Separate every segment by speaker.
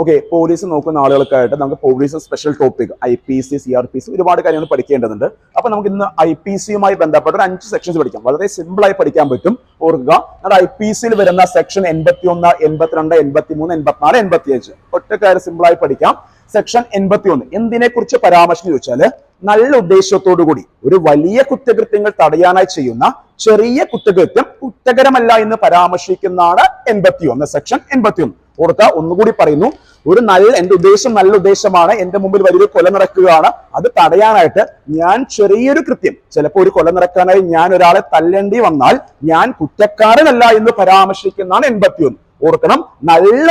Speaker 1: Okay, police നോക്കുന്ന ആളുകൾക്കായിട്ട് നമുക്ക് police special topic IPC CRPC ഒരുപാട് കാര്യങ്ങൾ പഠിക്കേണ്ടതുണ്ട്. അപ്പൊ നമുക്ക് ഇന്ന് IPCയുമായി ബന്ധപ്പെട്ട ഒരു 5 സെക്ഷൻസ് പഠിക്കാം. വളരെ സിമ്പിൾ ആയി പഠിക്കാൻ പറ്റും. ഓർക്കുക, നമ്മുടെ IPCയിൽ വരുന്ന സെക്ഷൻ 81, 82, 83, 84, 85 ഒറ്റക്കാര്യം സിമ്പിൾ ആയി പഠിക്കാം. സെക്ഷൻ 81 എന്തിനെ കുറിച്ച് പരാമർശം ചോദിച്ചാല്, നല്ല ഉദ്ദേശത്തോടു കൂടി ഒരു വലിയ കുറ്റകൃത്യങ്ങൾ തടയാനായി ചെയ്യുന്ന ചെറിയ കുറ്റകൃത്യം കുറ്റകരമല്ല എന്ന് പരാമർശിക്കുന്നതാണ് 81, സെക്ഷൻ 81. ഓർക്കുക, ഒന്നുകൂടി പറയുന്നു, എന്റെ ഉദ്ദേശം നല്ല ഉദ്ദേശമാണ്. എന്റെ മുമ്പിൽ വലിയൊരു കൊല നടക്കുകയാണ്, അത് തടയാനായിട്ട് ഞാൻ ചെറിയൊരു കൃത്യം, ചിലപ്പോൾ ഒരു കൊല നടക്കാനായി ഞാൻ ഒരാളെ തല്ലേണ്ടി വന്നാൽ ഞാൻ കുറ്റക്കാരനല്ല എന്ന് പരാമർശിക്കുന്നതാണ് 81. ഓർക്കണം, നല്ല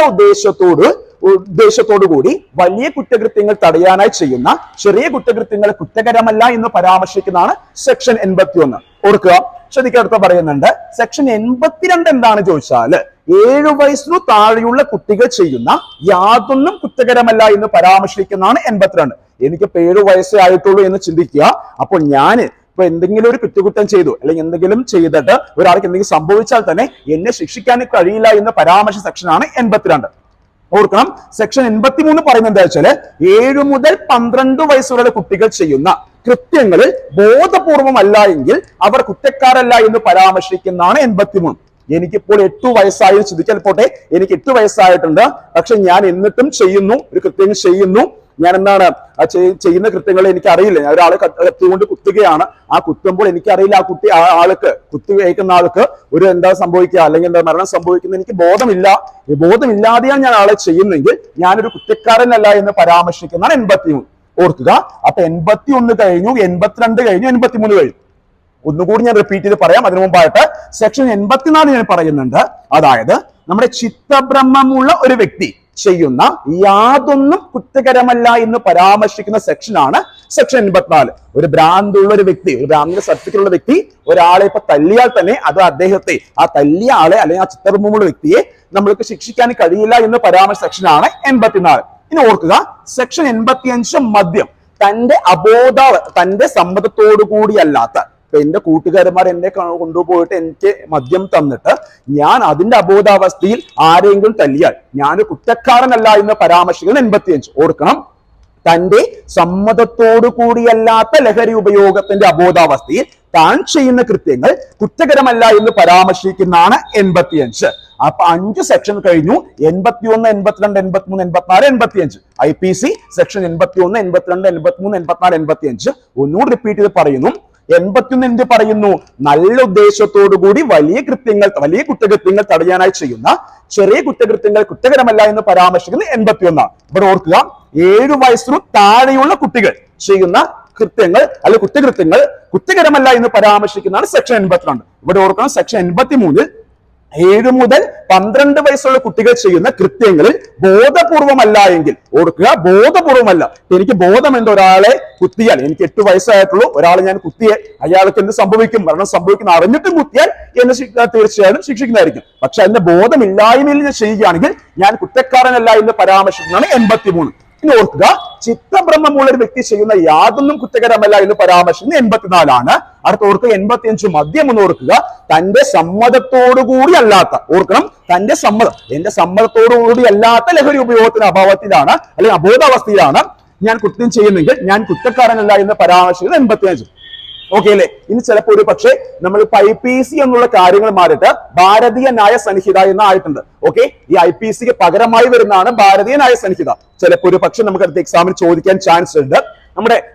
Speaker 1: ഉദ്ദേശത്തോടു കൂടി വലിയ കുറ്റകൃത്യങ്ങൾ തടയാനായി ചെയ്യുന്ന ചെറിയ കുറ്റകൃത്യങ്ങൾ കുറ്റകരമല്ല എന്ന് പരാമർശിക്കുന്നതാണ് സെക്ഷൻ 81. ഓർക്കുക, ശ്രദ്ധിക്കടുത്ത് പറയുന്നുണ്ട്. സെക്ഷൻ 82 എന്താണ് ചോദിച്ചാല്, 7 വയസ്സിനു താഴെയുള്ള കുട്ടികൾ ചെയ്യുന്ന യാതൊന്നും കുറ്റകരമല്ല എന്ന് പരാമർശിക്കുന്നതാണ് 82. എനിക്കിപ്പോ 7 വയസ്സേ ആയിട്ടുള്ളൂ എന്ന് ചിന്തിക്കുക. അപ്പോൾ ഇപ്പൊ എന്തെങ്കിലും ഒരു കുറ്റകുറ്റം ചെയ്തു, അല്ലെങ്കിൽ എന്തെങ്കിലും ചെയ്തിട്ട് ഒരാൾക്ക് എന്തെങ്കിലും സംഭവിച്ചാൽ തന്നെ എന്നെ ശിക്ഷിക്കാൻ കഴിയില്ല എന്ന് പരാമർശ സെക്ഷനാണ് 82. ഓർക്കണം, സെക്ഷൻ 83 പറയുന്നത് എന്താ വെച്ചാല്, 7 മുതൽ 12 വയസ്സുള്ള കുട്ടികൾ ചെയ്യുന്ന കൃത്യങ്ങളിൽ ബോധപൂർവമല്ല എങ്കിൽ അവർ കുറ്റക്കാരല്ല എന്ന് പരാമർശിക്കുന്നതാണ് 83. എനിക്കിപ്പോൾ 8 വയസ്സായി ചിന്തിക്കാൻ പോട്ടെ, എനിക്ക് 8 വയസ്സായിട്ടുണ്ട്, പക്ഷെ ഞാൻ എന്നിട്ടും ചെയ്യുന്നു, ഒരു കൃത്യം ചെയ്യുന്നു. ഞാൻ എന്താണ് ചെയ്യുന്ന കൃത്യങ്ങൾ എനിക്ക് അറിയില്ല. ഞാൻ ഒരാളെ കത്തികൊണ്ട് കുത്തുകയാണ്, ആ കുത്തുമ്പോൾ എനിക്കറിയില്ല ആൾക്ക് കുത്തിവയ്ക്കുന്ന ആൾക്ക് ഒരു എന്താ സംഭവിക്കുക, അല്ലെങ്കിൽ എന്താ മരണം സംഭവിക്കുന്നത് എനിക്ക് ബോധമില്ല. ബോധമില്ലാതെയാണ് ഞാൻ ആളെ ചെയ്യുന്നെങ്കിൽ ഞാനൊരു കുറ്റക്കാരനല്ല എന്ന് പരാമർശിക്കുന്നതാണ് 83. ഓർക്കുക, അപ്പൊ 81 കഴിഞ്ഞു, 82 കഴിഞ്ഞു, 83 കഴിഞ്ഞു. ഒന്നുകൂടി ഞാൻ റിപ്പീറ്റ് ചെയ്ത് പറയാം. അതിനു മുമ്പായിട്ട് സെക്ഷൻ 84 ഞാൻ പറയുന്നുണ്ട്. അതായത് നമ്മുടെ ചിത്തഭ്രമമുള്ള ഒരു വ്യക്തി ചെയ്യുന്ന യാതൊന്നും കുറ്റകരമല്ല എന്ന് പരാമർശിക്കുന്ന സെക്ഷനാണ് സെക്ഷൻ 84. ഒരു ഭ്രാന്തുള്ള ഒരു വ്യക്തി, ഒരു ഭ്രാന്തിന്റെ സർട്ടിഫിക്കറ്റ് ഉള്ള വ്യക്തി ഒരാളെ ഇപ്പൊ തല്ലിയാൽ തന്നെ അത് അദ്ദേഹത്തെ, ആ തല്ലിയ ആളെ അല്ലെങ്കിൽ ആ ചിത്തഭ്രമമുള്ള വ്യക്തിയെ നമ്മൾക്ക് ശിക്ഷിക്കാൻ കഴിയില്ല എന്ന് പരാമർശ സെക്ഷനാണ് 84. ഇനി ഓർക്കുക, സെക്ഷൻ 85 മദ്യം തന്റെ സമ്മതത്തോടു കൂടിയല്ലാത്ത, എന്റെ കൂട്ടുകാരന്മാർ എന്നെ കൊണ്ടുപോയിട്ട് എനിക്ക് മദ്യം തന്നിട്ട് ഞാൻ അതിന്റെ അബോധാവസ്ഥയിൽ ആരെങ്കിലും തല്ലിയാൽ ഞാൻ കുറ്റക്കാരനല്ല എന്ന് പരാമർശിക്കുന്നത് 85. ഓർക്കണം, തന്റെ സമ്മതത്തോടു കൂടിയല്ലാത്ത ലഹരി ഉപയോഗത്തിന്റെ അബോധാവസ്ഥയിൽ താൻ ചെയ്യുന്ന കൃത്യങ്ങൾ കുറ്റകരമല്ല എന്ന് പരാമർശിക്കുന്നതാണ് 85. അപ്പൊ 5 സെക്ഷൻ കഴിഞ്ഞു. 81, 82, 83, 84, 85. IPC section 81, 82, 83, 84, 85. ഒന്നുകൂടി റിപ്പീറ്റ് ചെയ്ത് പറയുന്നു. 81 എന്ത് പറയുന്നു, നല്ല ഉദ്ദേശത്തോടു കൂടി വലിയ കുറ്റകൃത്യങ്ങൾ തടയാനായി ചെയ്യുന്ന ചെറിയ കുറ്റകൃത്യങ്ങൾ കുറ്റകരമല്ല എന്ന് പരാമർശിക്കുന്നത് 81. ഇവിടെ ഓർക്കുക, 7 വയസ്സിനു താഴെയുള്ള കുട്ടികൾ ചെയ്യുന്ന കൃത്യങ്ങൾ അല്ലെങ്കിൽ കുറ്റകൃത്യങ്ങൾ കുറ്റകരമല്ല എന്ന് പരാമർശിക്കുന്നതാണ് സെക്ഷൻ 82. ഇവിടെ ഓർക്കണം, സെക്ഷൻ 83 7 മുതൽ 12 വയസ്സുള്ള കുട്ടികൾ ചെയ്യുന്ന കൃത്യങ്ങളിൽ ബോധപൂർവമല്ല എങ്കിൽ, ഓർക്കുക, ബോധപൂർവമല്ല, എനിക്ക് ബോധമുണ്ട് ഒരാളെ കുത്തിയാൽ, എനിക്ക് 8 വയസ്സായിട്ടുള്ളൂ, ഒരാളെ ഞാൻ കുത്തിയെ, അയാൾക്ക് എന്ത് സംഭവിക്കും, മരണം സംഭവിക്കുന്ന അറിഞ്ഞിട്ടും കുത്തിയാൽ എന്നെ തീർച്ചയായും ശിക്ഷിക്കുന്നതായിരിക്കും. പക്ഷെ അതിന്റെ ബോധമില്ലായ്മയിൽ ഞാൻ ചെയ്യുകയാണെങ്കിൽ ഞാൻ കുറ്റക്കാരനല്ല എന്ന് പരാമർശിക്കുന്നതാണ് 83. ഇനി ഓർക്കുക, ചിത്തഭ്രമമുള്ള ഒരു വ്യക്തി ചെയ്യുന്ന യാതൊന്നും കുറ്റകരമല്ല എന്ന് പരാമർശിക്കുന്നത് 84. അടുത്ത ഓർക്കുക, 85 മദ്യം എന്ന് ഓർക്കുക, തന്റെ സമ്മതത്തോടുകൂടി അല്ലാത്ത, ഓർക്കണം, എന്റെ സമ്മതത്തോടുകൂടി അല്ലാത്ത ലഹരി ഉപയോഗത്തിന്റെ അഭാവത്തിലാണ് അല്ലെങ്കിൽ അബോധാവസ്ഥയിലാണ് ഞാൻ കുറ്റം ചെയ്യുന്നെങ്കിൽ ഞാൻ കുറ്റക്കാരനല്ല എന്ന് പരാമർശിക്കുന്നത് 85. ഓക്കെ അല്ലെ? ഇനി ചിലപ്പോൾ ഒരു പക്ഷേ നമ്മൾ IPC എന്നുള്ള കാര്യങ്ങൾ മാറിയിട്ട് ഭാരതീയ ന്യായ സംഹിത എന്ന് ആയിട്ടുണ്ട്. ഓക്കെ, ഈ IPCക്ക് പകരമായി വരുന്നതാണ് ഭാരതീയ ന്യായ സംഹിത. ചിലപ്പോൾ ഒരു പക്ഷെ നമുക്ക് അടുത്ത എക്സാമിന് ചോദിക്കാൻ ചാൻസ് ഉണ്ട്.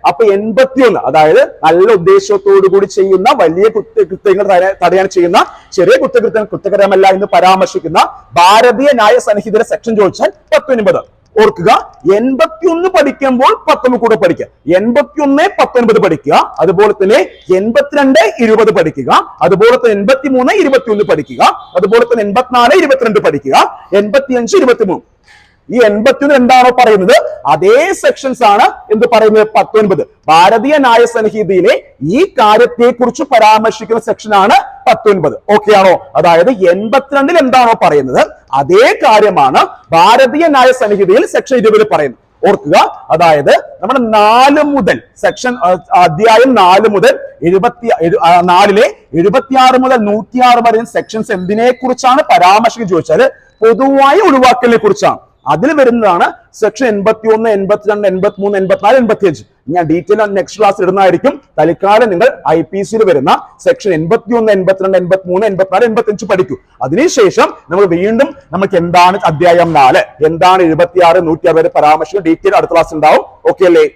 Speaker 1: അപ്പൊ 81, അതായത് നല്ല ഉദ്ദേശത്തോടു കൂടി ചെയ്യുന്ന വലിയ കുറ്റകൃത്യങ്ങൾ തടയാൻ ചെയ്യുന്ന ചെറിയ കുറ്റകൃത്യങ്ങൾ കുറ്റകരമല്ല എന്ന് പരാമർശിക്കുന്ന ഭാരതീയ ന്യായ സംഹിതയുടെ സെക്ഷൻ ചോദിച്ചാൽ 19. ഓർക്കുക, 81 പഠിക്കുമ്പോൾ 19 കൂടെ പഠിക്കുക, 81, 19 പഠിക്കുക. അതുപോലെ തന്നെ 82, 20 പഠിക്കുക. അതുപോലെ തന്നെ 83, 21 പഠിക്കുക. അതുപോലെ തന്നെ 84, 22 പഠിക്കുക. 85, 23. ഈ 81 എന്താണോ പറയുന്നത് അതേ സെക്ഷൻസ് ആണ് എന്ത് പറയുന്നത് 19. ഭാരതീയ ന്യായ സംഹിതയിലെ ഈ കാര്യത്തെ കുറിച്ച് പരാമർശിക്കുന്ന സെക്ഷനാണ് 19. ഓക്കെ ആണോ? അതായത് 82 എന്താണോ പറയുന്നത് അതേ കാര്യമാണ് ഭാരതീയ ന്യായ സംഹിതയിൽ സെക്ഷൻ 20 പറയുന്നത്. ഓർക്കുക, അതായത് നമ്മുടെ 4 മുതൽ സെക്ഷൻ അധ്യായം 4 മുതൽ 4 76 മുതൽ 106 വരെ സെക്ഷൻസ് എന്തിനെ കുറിച്ചാണ് പരാമർശിക്കുന്നത് ചോദിച്ചാൽ പൊതുവായ ഒഴിവാക്കലിനെ കുറിച്ചാണ്. അതിൽ വരുന്നതാണ് സെക്ഷൻ 81, 82, 83, 84, 85. ഞാൻ ഡീറ്റെയിൽ നെക്സ്റ്റ് ക്ലാസ് ഇടുന്നതായിരിക്കും. തൽക്കാലം നിങ്ങൾ IPC വരുന്ന സെക്ഷൻ 81, 82, 83, 84, 85 പഠിക്കൂ. അതിനുശേഷം നമ്മൾ വീണ്ടും നമുക്ക് എന്താണ് അധ്യായം 4, എന്താണ് 76, 160 പരാമർശിക്കും ഡീറ്റെയിൽ അടുത്ത ക്ലാസ് ഉണ്ടാവും. ഓക്കെ അല്ലേ?